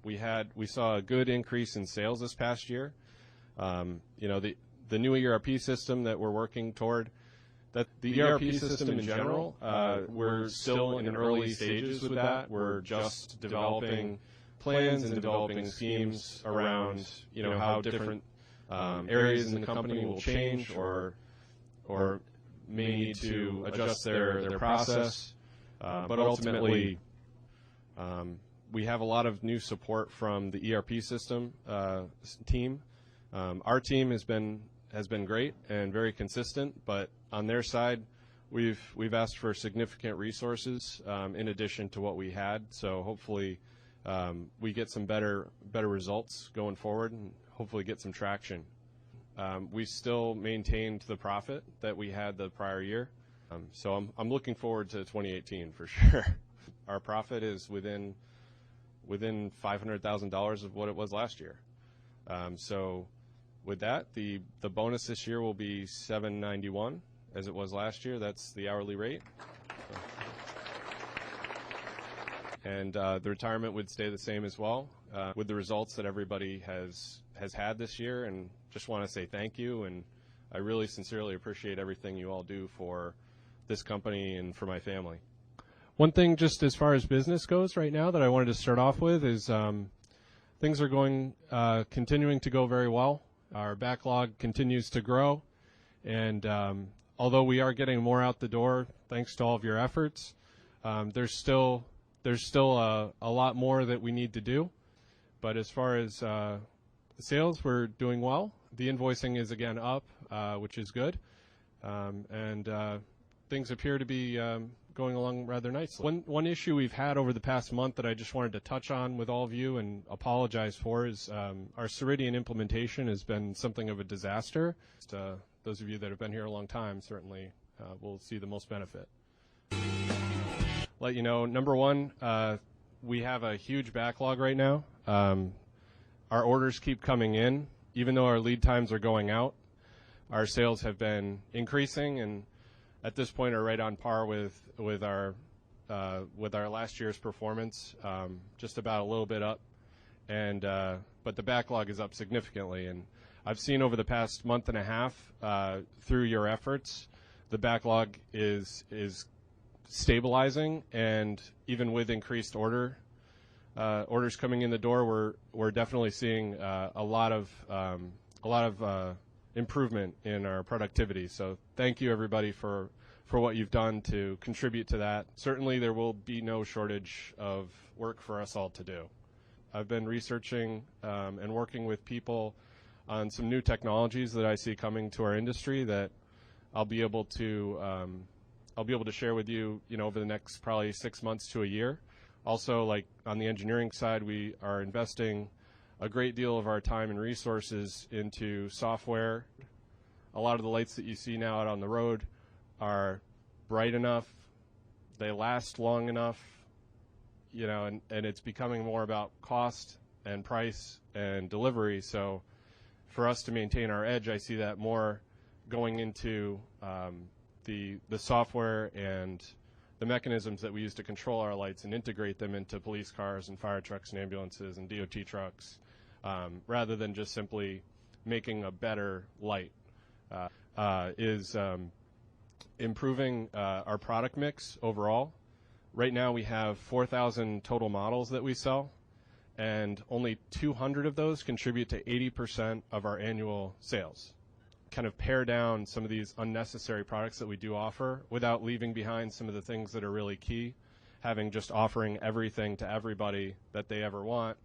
We saw a good increase in sales this past year. The new ERP system that we're working toward, that the ERP system in general, we're still in early stages with that. We're just developing plans and developing schemes around, how different areas in the company will change or may need to adjust their process. But ultimately, we have a lot of new support from the ERP system team. Our team has been great and very consistent, but on their side, we've asked for significant resources in addition to what we had. So hopefully, we get some better results going forward, and hopefully get some traction. We still maintained the profit that we had the prior year, so I'm looking forward to 2018 for sure. Our profit is within $500,000 of what it was last year. So with that, the bonus this year will be $791 as it was last year. That's the hourly rate. And the retirement would stay the same as well with the results that everybody has had this year. And just want to say thank you, and I really sincerely appreciate everything you all do for this company and for my family. One thing just as far as business goes right now that I wanted to start off with is things are continuing to go very well. Our backlog continues to grow, and although we are getting more out the door thanks to all of your efforts, there's still a lot more that we need to do. But as far as sales, we're doing well. The invoicing is again up, which is good, and things appear to be going along rather nicely. One issue we've had over the past month that I just wanted to touch on with all of you and apologize for is our Ceridian implementation has been something of a disaster. Those of you that have been here a long time certainly will see the most benefit. Let you know, number one, we have a huge backlog right now. Our orders keep coming in. Even though our lead times are going out, our sales have been increasing, and at this point are right on par with our last year's performance, just about a little bit up, and but the backlog is up significantly. And I've seen over the past month and a half, through your efforts, the backlog is stabilizing, and even with increased orders coming in the door, we're definitely seeing a lot of improvement in our productivity. So thank you everybody for what you've done to contribute to that. Certainly there will be no shortage of work for us all to do. I've been researching and working with people on some new technologies that I see coming to our industry that I'll be able to share with you, over the next probably 6 months to a year. Also, like on the engineering side, we are investing a great deal of our time and resources into software. A lot of the lights that you see now out on the road are bright enough, they last long enough, and it's becoming more about cost and price and delivery. So for us to maintain our edge, I see that more going into the software and the mechanisms that we use to control our lights and integrate them into police cars and fire trucks and ambulances and DOT trucks, rather than just simply making a better light, is improving our product mix overall. Right now we have 4,000 total models that we sell, and only 200 of those contribute to 80% of our annual sales. Kind of pare down some of these unnecessary products that we do offer without leaving behind some of the things that are really key, just offering everything to everybody that they ever want,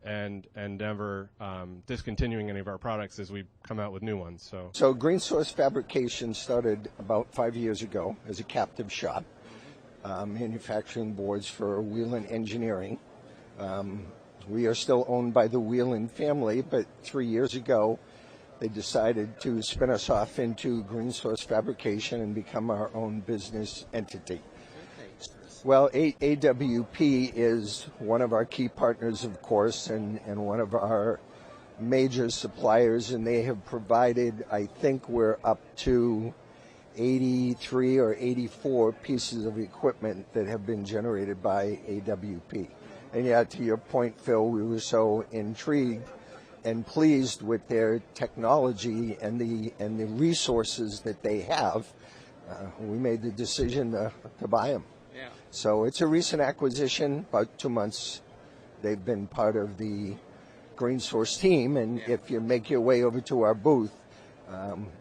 and never discontinuing any of our products as we come out with new ones. So Green Source Fabrication started about 5 years ago as a captive shop, manufacturing boards for Whelen Engineering. We are still owned by the Whelen family, but 3 years ago they decided to spin us off into Green Source Fabrication and become our own business entity. Well, AWP is one of our key partners, of course, and one of our major suppliers, and they have provided, I think we're up to 83 or 84 pieces of equipment that have been generated by AWP. And yet, to your point, Phil, we were so intrigued and pleased with their technology and the resources that they have. We made the decision to buy them. Yeah. So it's a recent acquisition, about 2 months. They've been part of the Green Source team, and if you make your way over to our booth,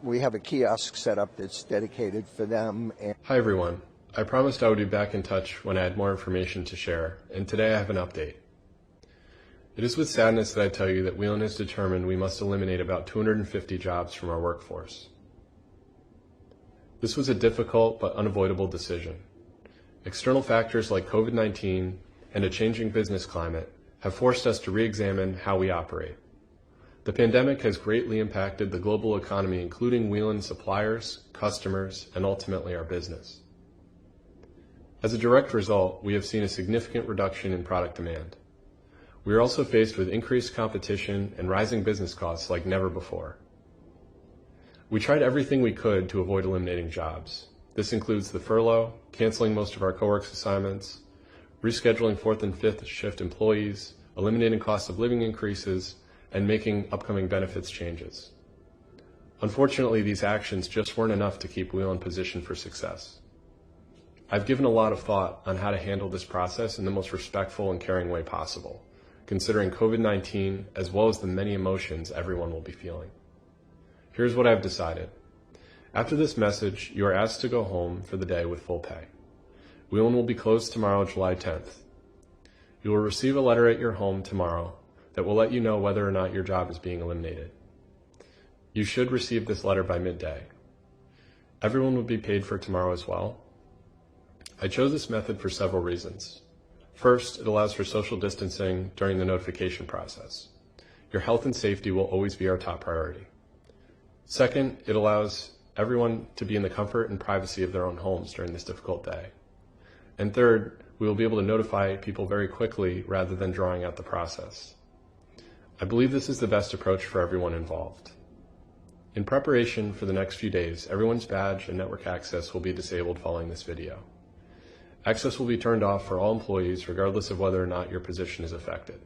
we have a kiosk set up that's dedicated for them. Hi everyone. I promised I would be back in touch when I had more information to share, and today I have an update. It is with sadness that I tell you that Whelen has determined we must eliminate about 250 jobs from our workforce. This was a difficult but unavoidable decision. External factors like COVID-19 and a changing business climate have forced us to re-examine how we operate. The pandemic has greatly impacted the global economy, including Whelen's suppliers, customers, and ultimately our business. As a direct result, we have seen a significant reduction in product demand. We are also faced with increased competition and rising business costs like never before. We tried everything we could to avoid eliminating jobs. This includes the furlough, canceling most of our co-work assignments, rescheduling 4th and 5th shift employees, eliminating cost of living increases, and making upcoming benefits changes. Unfortunately, these actions just weren't enough to keep Whelen positioned for success. I've given a lot of thought on how to handle this process in the most respectful and caring way possible, considering COVID-19 as well as the many emotions everyone will be feeling. Here's what I've decided. After this message, you are asked to go home for the day with full pay. Whelen will be closed tomorrow, July 10th. You will receive a letter at your home tomorrow that will let you know whether or not your job is being eliminated. You should receive this letter by midday. Everyone will be paid for tomorrow as well. I chose this method for several reasons. First, it allows for social distancing during the notification process. Your health and safety will always be our top priority. Second, it allows everyone to be in the comfort and privacy of their own homes during this difficult day. And third, we will be able to notify people very quickly rather than drawing out the process. I believe this is the best approach for everyone involved. In preparation for the next few days, everyone's badge and network access will be disabled following this video. Access will be turned off for all employees regardless of whether or not your position is affected.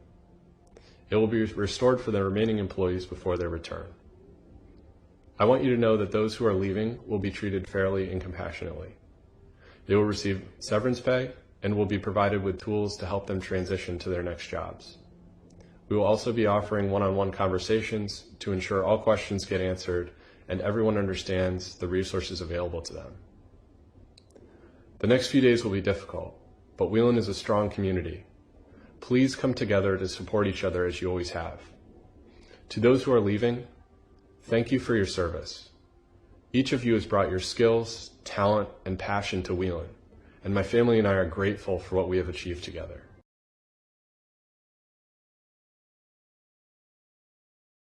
It will be restored for the remaining employees before their return. I want you to know that those who are leaving will be treated fairly and compassionately. They will receive severance pay and will be provided with tools to help them transition to their next jobs. We will also be offering one-on-one conversations to ensure all questions get answered and everyone understands the resources available to them. The next few days will be difficult, but Whelen is a strong community. Please come together to support each other as you always have. To those who are leaving, thank you for your service. Each of you has brought your skills, talent, and passion to Whelen, and my family and I are grateful for what we have achieved together.